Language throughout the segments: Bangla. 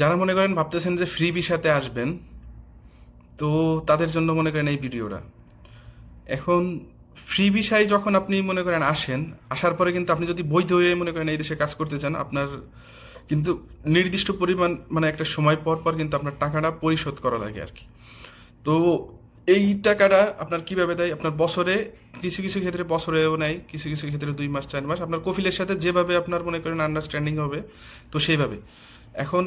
যারা মনে করেন ভাবতেছেন যে ফ্রি ভিসাতে আসবেন, তো তাদের জন্য মনে করেন এই ভিডিওটা। এখন ফ্রি ভিসায় যখন আপনি মনে করেন আসেন, আসার পরে কিন্তু আপনি যদি বৈধ হয়ে মনে করেন এই দেশে কাজ করতে চান, আপনার কিন্তু নির্দিষ্ট পরিমাণ মানে একটা সময় পর পর কিন্তু আপনার টাকাটা পরিশোধ করা লাগে আর কি। তো এই টাকাটা আপনার কিভাবে দেয়, আপনার বছরে কিছু কিছু ক্ষেত্রে বছরেও নেয়, কিছু কিছু ক্ষেত্রে 2 মাস 4 মাস, আপনার কফিলের সাথে যেভাবে আপনার মনে করেন আন্ডারস্ট্যান্ডিং হবে, তো সেইভাবে। এখন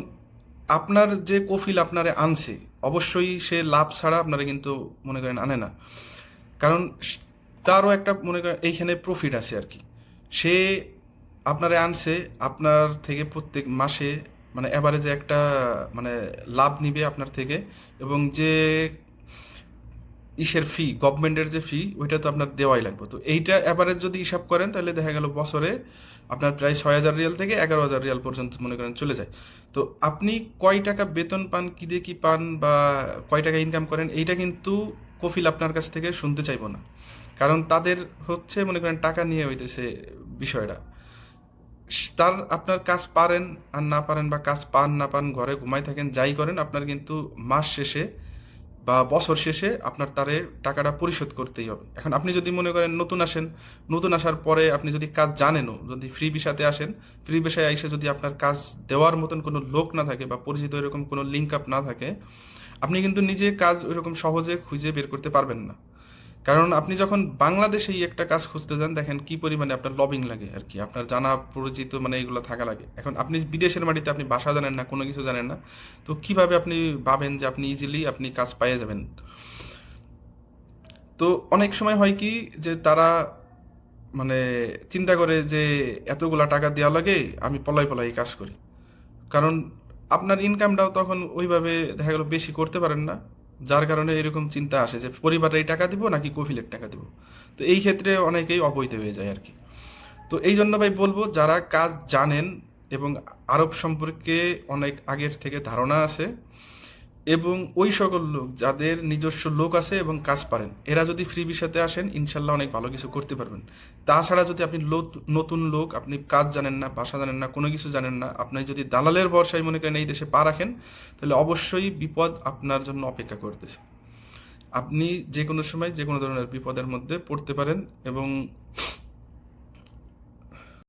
আপনার যে কফিল আপনারে আনছে, অবশ্যই সে লাভ ছাড়া আপনারা কিন্তু মনে করেন আনে না। কারণ তারও একটা মনে করেন এইখানে প্রফিট আছে আর কি। সে আপনারে আনছে, আপনার থেকে প্রত্যেক মাসে মানে অ্যাভারেজে একটা মানে লাভ নিবে আপনার থেকে। এবং যে ইসের ফি, গভর্নমেন্টের যে ফি, ওইটা তো আপনার দেওয়াই লাগবে। তো এইটা অ্যাভারেজ যদি হিসাব করেন, তাহলে দেখা গেল বছরে আপনার প্রায় 6,000 রিয়াল থেকে 11,000 রিয়াল পর্যন্ত মনে করেন চলে যায়। তো আপনি কয় টাকা বেতন পান, কী দিয়ে কী পান, বা কয় টাকা ইনকাম করেন, এইটা কিন্তু কফিল আপনার কাছ থেকে শুনতে চাইবো না। কারণ তাদের হচ্ছে মনে করেন টাকা নিয়ে হইতেছে বিষয়টা। তার আপনার কাজ পারেন আর না পারেন, বা কাজ পান না পান, ঘরে ঘুমাই থাকেন, যাই করেন, আপনার কিন্তু মাস শেষে বা বছর শেষে আপনার তারে টাকাটা পরিশোধ করতেই হবে। এখন আপনি যদি মনে করেন নতুন আসেন, নতুন আসার পরে আপনি যদি কাজ জানেনও, যদি ফ্রি ভিসাতে আসেন, ফ্রি ভিসায় এসে যদি আপনার কাজ দেওয়ার মতন কোনো লোক না থাকে বা পরিচিত এরকম কোনো লিঙ্ক আপ না থাকে, আপনি কিন্তু নিজে কাজ ওইরকম সহজে খুঁজে বের করতে পারবেন না। কারণ আপনি যখন বাংলাদেশেই একটা কাজ খুঁজতে যান, দেখেন কি পরিমাণে আপনার লবিং লাগে আর কি, আপনার জানা পরিচিত মানে এগুলো থাকা লাগে। এখন আপনি বিদেশের মাটিতে আপনি ভাষা জানেন না, কোনো কিছু জানেন না, তো কিভাবে আপনি ভাবেন যে আপনি ইজিলি আপনি কাজ পেয়ে যাবেন? তো অনেক সময় হয় কি, যে তারা মানে চিন্তা করে যে এতগুলা টাকা দেওয়া লাগে, আমি পলাই পলাই কাজ করি। কারণ আপনার ইনকামটাও তখন ওইভাবে দেখা গেল বেশি করতে পারেন না, যার কারণে এরকম চিন্তা আসে যে পরিবারে এই টাকা দিব নাকি কফিলের টাকা দিব। তো এই ক্ষেত্রে অনেকেই অবৈধ হয়ে যায় আর কি। তো এই জন্য ভাই বলবো, যারা কাজ জানেন এবং আরব সম্পর্কে অনেক আগের থেকে ধারণা আছে, এবং ওই সকল লোক যাদের নিজস্ব লোক আছে এবং কাজ পারেন, এরা যদি ফ্রি ভিসাতে আসেন, ইনশাল্লাহ অনেক ভালো কিছু করতে পারবেন। তাছাড়া যদি আপনি নতুন লোক, আপনি কাজ জানেন না, ভাষা জানেন না, কোনো কিছু জানেন না, আপনি যদি দালালের ভরসায় মনে করেন এই দেশে পা রাখেন, তাহলে অবশ্যই বিপদ আপনার জন্য অপেক্ষা করতেছে। আপনি যে কোনো সময় যে কোনো ধরনের বিপদের মধ্যে পড়তে পারেন। এবং